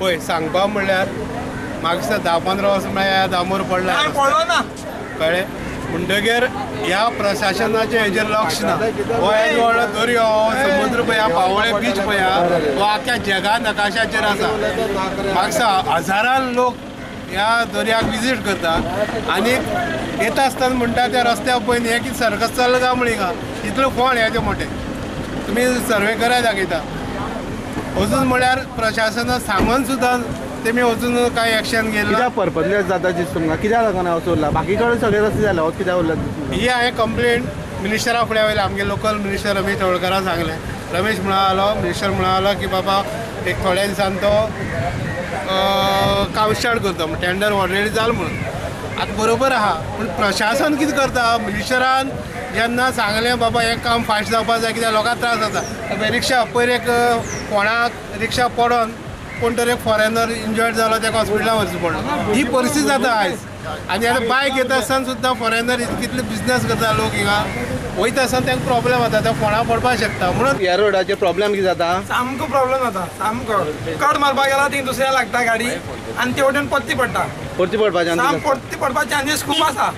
पळय सांगपा म्हणल्यार म्हाका दिसता 10-15 वर्सां म्हळ्यार दामोर पडला कळ्ळें म्हणटगीर ह्या प्रशासनाचें हेजेर लक्ष ना हो एक व्हडलो दर्यो समुद्र पळया पावोळे बीच पळया हो आख्या जगा नकाशाचेर आसा म्हाका दिसता हजारान लोक ह्या दर्याक विजीट करता आनी येता आसतना म्हणटा त्या रस्त्यार पळय हें कितें सर्कस चल्ला काय म्हणी गा इतलो फोंड हेजे मोठे तुमी सर्वे कराय दाखयता अजून म्हळ्यार प्रशासनान सांगून सुद्दां तेमी अजून कांय एक्शन घेयना कित्याक पर्पजलेस जाता दिसता तुमकां कित्याक लागून असो उरला बाकी कडेन सगळे रस्ते जाले हो कित्याक उरला ही हांवें कंप्लेंट मिनिस्टरा फुडें वयले आमगे लोकल मिनिस्टर रमेश तवळकरान सांगलें रमेश म्हणलो मिनिस्टर म्हणलो की बाबा एक थोड्या दिसान तो काम स्टार्ट करता म्हण टेंडर ऑलरेडी जालें म्हणून आतां बरोबर आहा पूण प्रशासन कितें करता मिनिस्टरान जेन्ना सांगलें बाबा हें काम फास्ट जावपाक जाय कित्याक लोकांक त्रास जाता रिक्षा पयर एक कोणाक रिक्षा पडोन कोण तरी एक फॉरेनर इंजर्ड जालो ताका हॉस्पिटलांत व्हरचो पडलो ही परिस्थिती जाता आयज आनी आतां बायक येता आसतना सुद्दां फॉरेनर कितले बिजनेस करता लोक हिंगा वयता आसतना तांकां प्रॉब्लेम जाता ते फोंडा पडपाक शकता म्हणून ह्या रोडाचेर प्रॉब्लेम कितें जाता सामको प्रॉब्लेम जाता सामको कट मारपाक गेला ती दुसऱ्या लागता गाडी आनी ते वटेन परती पडटा परती पडपाचें परती पडपाचे चान्सीस खूब आसा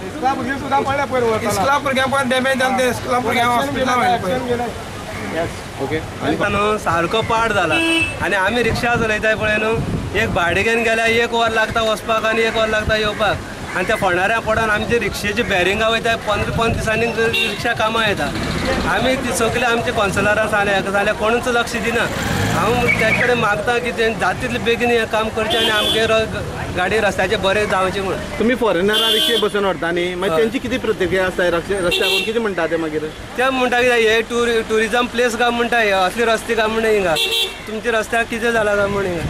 इस्कुला भुरगीं सुद्दां पडल्या पयर इस्कुला भुरग्यां पण डॅमेज जालें ते इस्कुला भुरग्यांक हॉस्पिटलांत व्हेले पळय ओके न्हू सारको पाड जाला आनी आमी रिक्षा चलयताय पळय न्हू एक भाडे घेवन गेल्यार 1 वर लागता वचपाक आनी 1 वर लागता येवपाक आनी त्या फोंडाऱ्या पडोन आमचे रिक्षेची बॅरिंगां वयताय 15 दिसांनी रिक्षा कामां येता आमी ती सगळे आमचे कौन्सिलराक सांगलें हेका सांगलें कोणूच लक्ष दिना हांव तेजे कडेन मागता की ते जाता तितले बेगीन हें काम करचें आनी आमगे गाडी रस्त्याचें बरें जावचें म्हण तुमी फॉरेनरां रिक्षे बसून व्हरता न्ही मागीर तेंची कितें प्रतिक्रिया आसता रस्त्याक कितें म्हणटा ते मागीर ते म्हणटा की हे टुरिजम प्लेस काय म्हणटा हे असले रस्ते काय म्हण हिंगा तुमच्या रस्त्याक कितें जाला काय म्हण हिंगा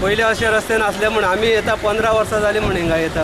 पयलीं अशे रस्ते नासले म्हण आमी येता 15 वर्सां जालीं म्हण हिंगा येता